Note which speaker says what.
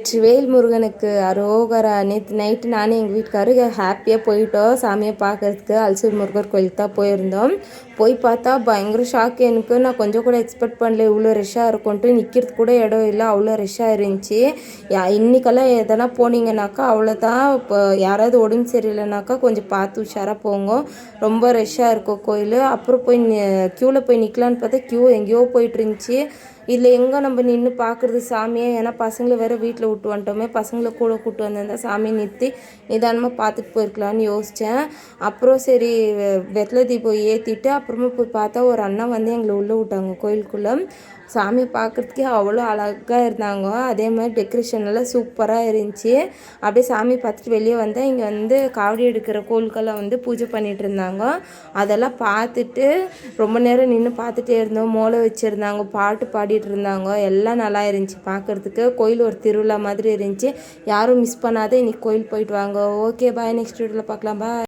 Speaker 1: வெற்றிவேல் முருகனுக்கு அரோகரா. நேற்று நைட்டு நானும் எங்கள் வீட்டுக்காரரு ஹாப்பியாக போயிட்டோம் சாமியை பார்க்கறதுக்கு. அல்சூர் முருகர் கோயிலுக்கு தான் போயிருந்தோம். போய் பார்த்தா பயங்கர ஷாக் எனக்கு. நான் கொஞ்சம் கூட எக்ஸ்பெக்ட் பண்ணல இவ்வளோ ரஷ்ஷாக இருக்கும்ன்ட்டு. நிற்கிறது கூட இடம் இல்லை, அவ்வளோ ரஷ்ஷாக இருந்துச்சு. இன்றைக்கெல்லாம் எதனா போனீங்கன்னாக்கா அவ்வளோதான். இப்போ யாராவது உடம்பு சரியில்லைனாக்கா கொஞ்சம் பார்த்து உஷாராக போங்க. ரொம்ப ரஷ்ஷாக இருக்கும் கோயில். அப்புறம் போய் க்யூவில் போய் நிற்கலான்னு பார்த்தா க்யூ எங்கேயோ போயிட்டு இருந்துச்சு. இதில் எங்கே நம்ம நின்று பார்க்குறது சாமியை? ஏன்னா பசங்களை வேறு வீட்டில் விட்டு வந்துட்டோமே. பசங்களை கூட கூப்பிட்டு வந்திருந்தா சாமியை நிறுத்தி நிதானமாக பார்த்துட்டு போயிருக்கலான்னு யோசித்தேன். அப்புறம் சரி வெத்தலை தீபம் ஏற்றிட்டு அப்புறமா போய் பார்த்தா ஒரு அண்ணா வந்து எங்களை உள்ளே விட்டாங்க கோயிலுக்குள்ளே. சாமி பார்க்குறதுக்கே அவ்வளோ அழகாக இருந்தாங்க. அதே மாதிரி டெக்கரேஷன் எல்லாம் சூப்பராக இருந்துச்சு. அப்படியே சாமி பார்த்துட்டு வெளியே வந்தால் இங்கே வந்து காவடி எடுக்கிற கோயிலுக்கெல்லாம் வந்து பூஜை பண்ணிகிட்டு இருந்தாங்க. அதெல்லாம் பார்த்துட்டு ரொம்ப நேரம் நின்று பார்த்துட்டே இருந்தோம். மோளை வச்சுருந்தாங்க, பாட்டு பாடிட்டு இருந்தாங்க. எல்லாம் நல்லா இருந்துச்சு பார்க்குறதுக்கு. கோயில் ஒரு திருவிழா மாதிரி இருந்துச்சு. யாரும் மிஸ் பண்ணாத இன்றைக்கி கோயில் போயிட்டு வாங்க. ஓகே பாய், நெக்ஸ்ட் வீடியோவில் பார்க்கலாம். பாய்.